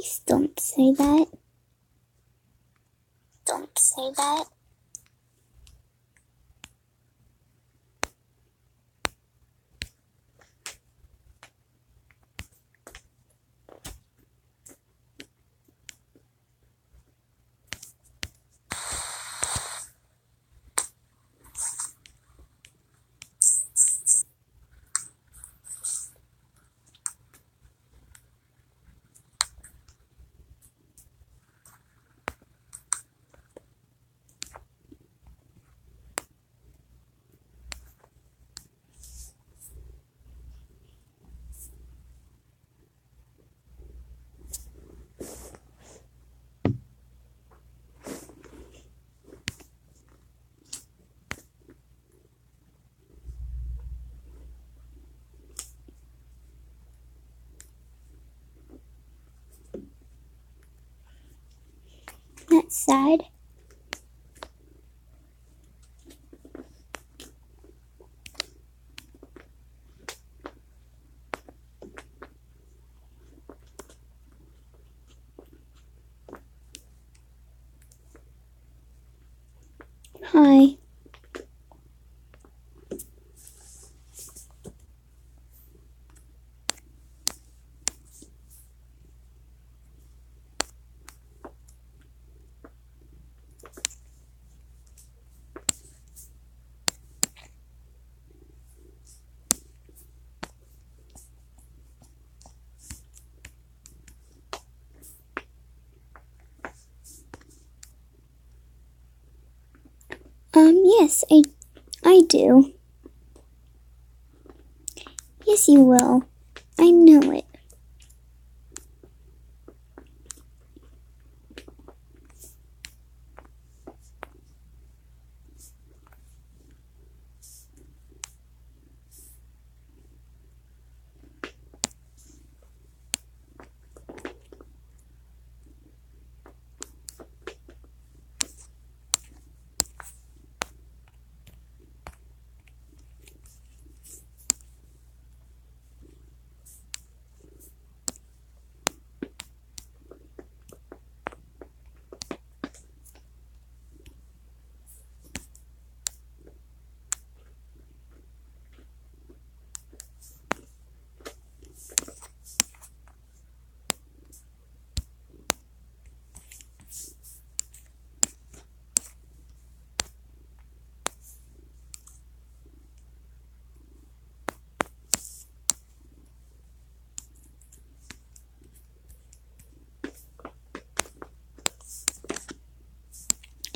Please don't say that. Don't say that. That's sad. Hi. Yes, I do. Yes, you will. I know it.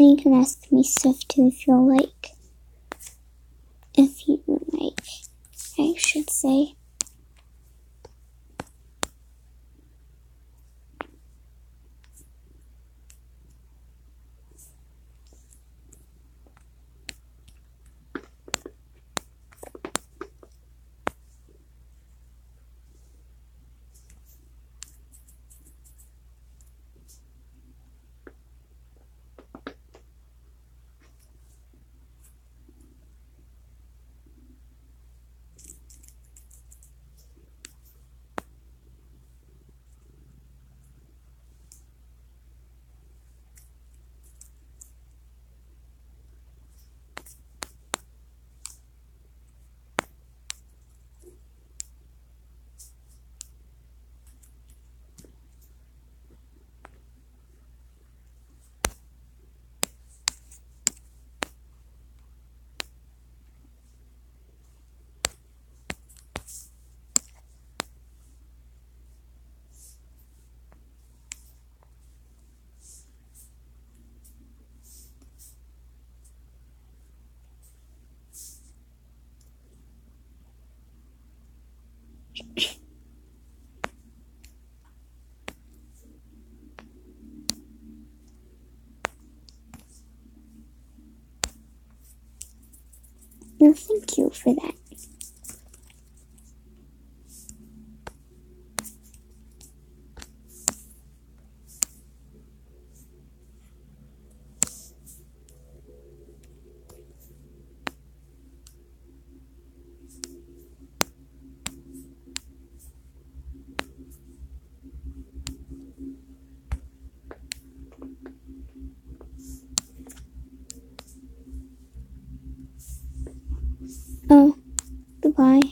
And you can ask me stuff too if you like. If you like, I should say. No, thank you for that. Oh, goodbye.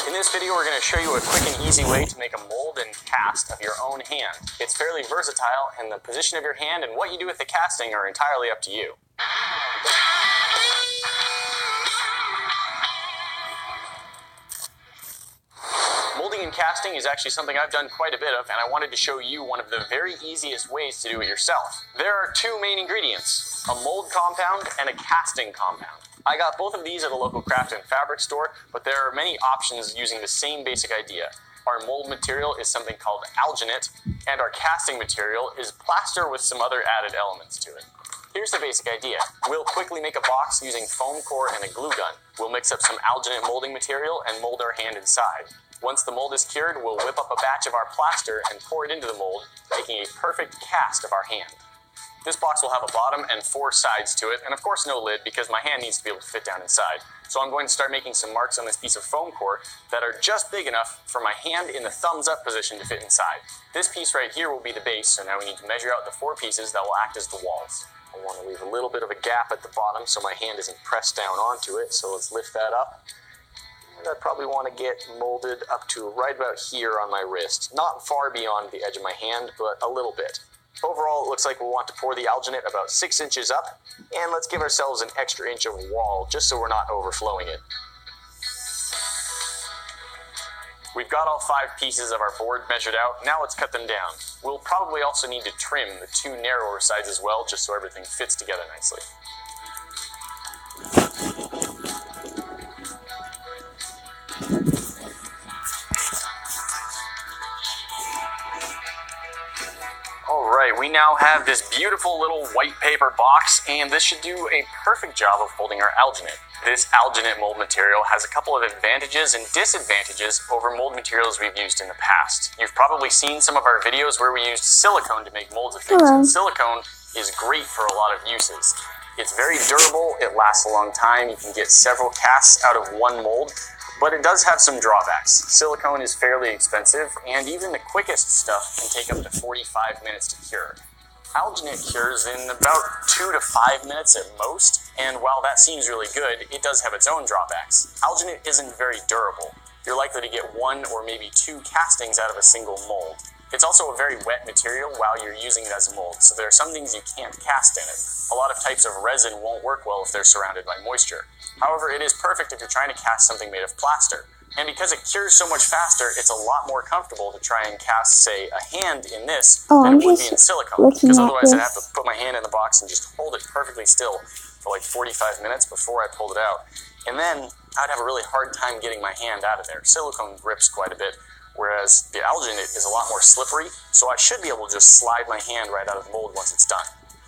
In this video, we're going to show you a quick and easy way to make a mold and cast of your own hand. It's fairly versatile, and the position of your hand and what you do with the casting are entirely up to you. Molding and casting is actually something I've done quite a bit of, and I wanted to show you one of the very easiest ways to do it yourself. There are two main ingredients, a mold compound and a casting compound. I got both of these at a local craft and fabric store, but there are many options using the same basic idea. Our mold material is something called alginate, and our casting material is plaster with some other added elements to it. Here's the basic idea. We'll quickly make a box using foam core and a glue gun. We'll mix up some alginate molding material and mold our hand inside. Once the mold is cured, we'll whip up a batch of our plaster and pour it into the mold, making a perfect cast of our hand. This box will have a bottom and 4 sides to it, and of course no lid because my hand needs to be able to fit down inside. So I'm going to start making some marks on this piece of foam core that are just big enough for my hand in the thumbs up position to fit inside. This piece right here will be the base, so now we need to measure out the 4 pieces that will act as the walls. I want to leave a little bit of a gap at the bottom so my hand isn't pressed down onto it, so let's lift that up. And I probably want to get molded up to right about here on my wrist. Not far beyond the edge of my hand, but a little bit. Overall, it looks like we'll want to pour the alginate about 6 inches up, and let's give ourselves an extra inch of wall, just so we're not overflowing it. We've got all 5 pieces of our board measured out, now let's cut them down. We'll probably also need to trim the 2 narrower sides as well, just so everything fits together nicely. Alright, we now have this beautiful little white paper box, and this should do a perfect job of holding our alginate. This alginate mold material has a couple of advantages and disadvantages over mold materials we've used in the past. You've probably seen some of our videos where we used silicone to make molds of things, and silicone is great for a lot of uses. It's very durable, it lasts a long time, you can get several casts out of one mold, but it does have some drawbacks. Silicone is fairly expensive, and even the quickest stuff can take up to 45 minutes to cure. Alginate cures in about 2 to 5 minutes at most, and while that seems really good, it does have its own drawbacks. Alginate isn't very durable. You're likely to get 1 or maybe 2 castings out of a single mold. It's also a very wet material while you're using it as a mold, so there are some things you can't cast in it. A lot of types of resin won't work well if they're surrounded by moisture. However, it is perfect if you're trying to cast something made of plaster. And because it cures so much faster, it's a lot more comfortable to try and cast, say, a hand in this than it would be in silicone. Because otherwise I'd have to put my hand in the box and just hold it perfectly still for like 45 minutes before I pulled it out. And then I'd have a really hard time getting my hand out of there. Silicone grips quite a bit, whereas the alginate is a lot more slippery, so I should be able to just slide my hand right out of the mold once it's done.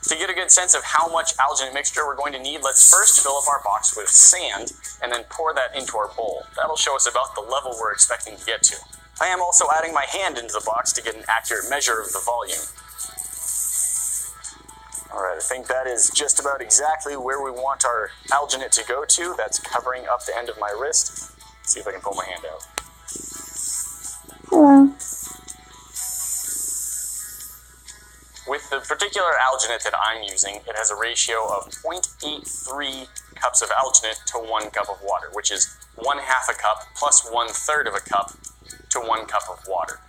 To get a good sense of how much alginate mixture we're going to need, let's first fill up our box with sand and then pour that into our bowl. That'll show us about the level we're expecting to get to. I am also adding my hand into the box to get an accurate measure of the volume. Alright, I think that is just about exactly where we want our alginate to go to. That's covering up the end of my wrist. Let's see if I can pull my hand out. Hello. With the particular alginate that I'm using, it has a ratio of 0.83 cups of alginate to 1 cup of water, which is 1/2 a cup plus 1/3 of a cup to 1 cup of water.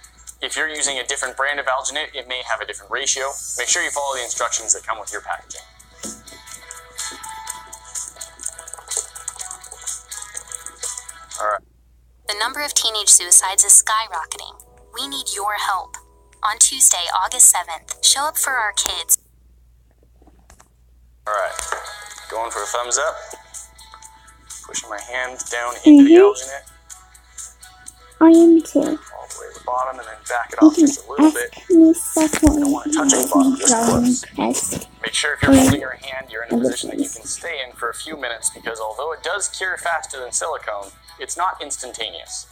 If you're using a different brand of alginate, it may have a different ratio. Make sure you follow the instructions that come with your packaging. Alright. The number of teenage suicides is skyrocketing. We need your help. On Tuesday, August 7th, show up for our kids. Alright, going for a thumbs up. Pushing my hand down into the alginate. I am too. All the way to the bottom and then back it off just a little bit. I don't want to touch the bottom just close. Make sure if you're holding your hand, you're in a position that you can stay in for a few minutes, because although it does cure faster than silicone, it's not instantaneous.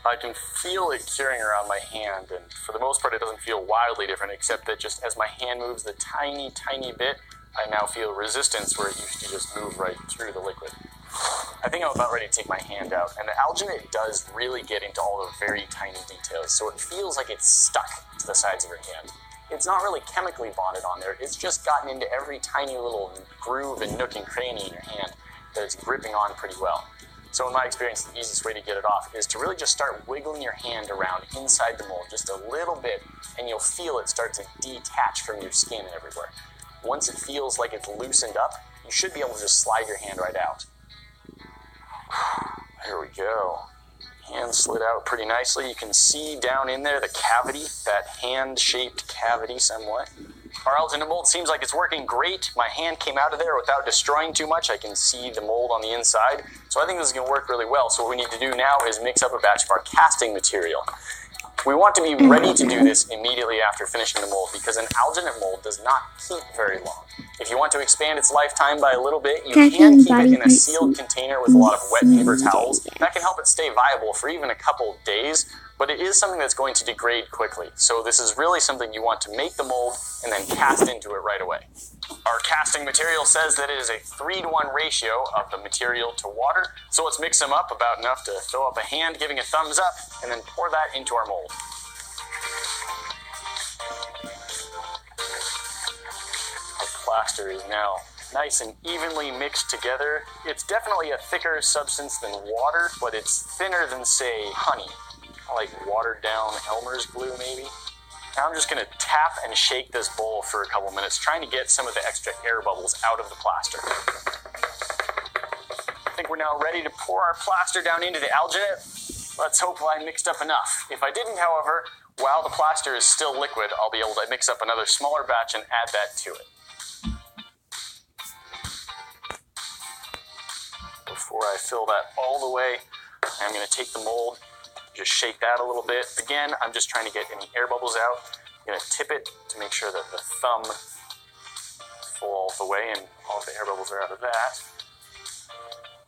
I can feel it curing around my hand, and for the most part it doesn't feel wildly different, except that just as my hand moves the tiny, tiny bit, I now feel resistance where it used to just move right through the liquid. I think I'm about ready to take my hand out, and the alginate does really get into all the very tiny details, so it feels like it's stuck to the sides of your hand. It's not really chemically bonded on there, it's just gotten into every tiny little groove and nook and cranny in your hand that it's gripping on pretty well. So in my experience, the easiest way to get it off is to really just start wiggling your hand around inside the mold just a little bit, and you'll feel it start to detach from your skin and everywhere. Once it feels like it's loosened up, you should be able to just slide your hand right out. There we go. Hand slid out pretty nicely. You can see down in there the cavity, that hand-shaped cavity somewhat. Our alginate mold seems like it's working great. My hand came out of there without destroying too much. I can see the mold on the inside. So I think this is going to work really well. So what we need to do now is mix up a batch of our casting material. We want to be ready to do this immediately after finishing the mold, because an alginate mold does not keep very long. If you want to expand its lifetime by a little bit, you can keep it in a sealed container with a lot of wet paper towels. That can help it stay viable for even a couple days, but it is something that's going to degrade quickly. So this is really something you want to make the mold and then cast into it right away. Our casting material says that it is a 3-to-1 ratio of the material to water. So let's mix them up about enough to fill up a hand, giving a thumbs up, and then pour that into our mold. Our plaster is now nice and evenly mixed together. It's definitely a thicker substance than water, but it's thinner than, say, honey. Like watered down Elmer's glue, maybe. Now I'm just going to tap and shake this bowl for a couple minutes, trying to get some of the extra air bubbles out of the plaster. I think we're now ready to pour our plaster down into the alginate. Let's hope I mixed up enough. If I didn't, however, while the plaster is still liquid, I'll be able to mix up another smaller batch and add that to it. Before I fill that all the way, I'm going to take the mold, just shake that a little bit. Again, I'm just trying to get any air bubbles out. I'm going to tip it to make sure that the thumb is full all the way and all of the air bubbles are out of that.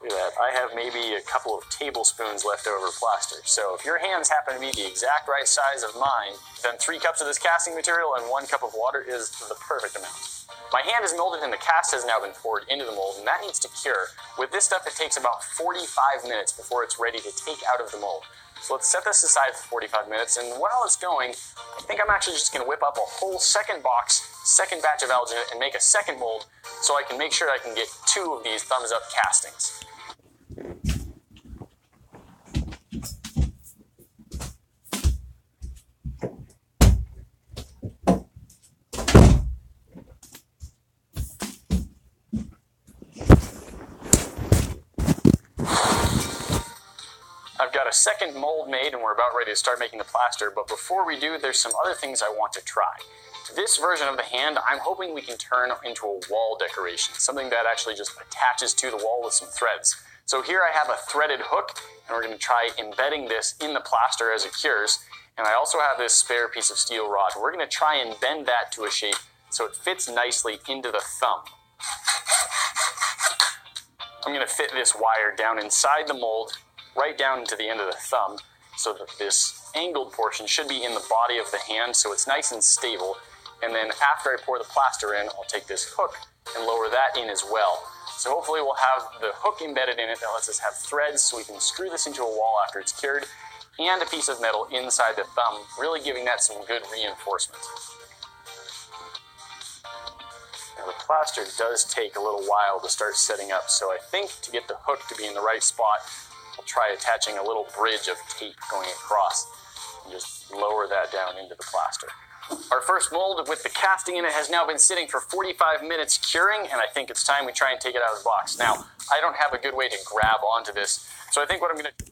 Look at that. I have maybe a couple of tablespoons left over plaster. So if your hands happen to be the exact right size of mine, then 3 cups of this casting material and 1 cup of water is the perfect amount. My hand is molded and the cast has now been poured into the mold, and that needs to cure. With this stuff, it takes about 45 minutes before it's ready to take out of the mold. So let's set this aside for 45 minutes, and while it's going, I think I'm actually just going to whip up a whole second batch of alginate and make a second mold so I can make sure I can get 2 of these thumbs up castings. got a second mold made and we're about ready to start making the plaster, but before we do, there's some other things I want to try. This version of the hand, I'm hoping we can turn into a wall decoration, something that actually just attaches to the wall with some threads. So here I have a threaded hook, and we're going to try embedding this in the plaster as it cures. And I also have this spare piece of steel rod. We're going to try and bend that to a shape so it fits nicely into the thumb. I'm going to fit this wire down inside the mold, right down into the end of the thumb, so that this angled portion should be in the body of the hand so it's nice and stable. And then after I pour the plaster in, I'll take this hook and lower that in as well. So hopefully we'll have the hook embedded in it that lets us have threads so we can screw this into a wall after it's cured, and a piece of metal inside the thumb, really giving that some good reinforcement. Now the plaster does take a little while to start setting up, so I think to get the hook to be in the right spot, I'll try attaching a little bridge of tape going across and just lower that down into the plaster. Our first mold with the casting in it has now been sitting for 45 minutes curing, and I think it's time we try and take it out of the box. Now, I don't have a good way to grab onto this, so I think what I'm going to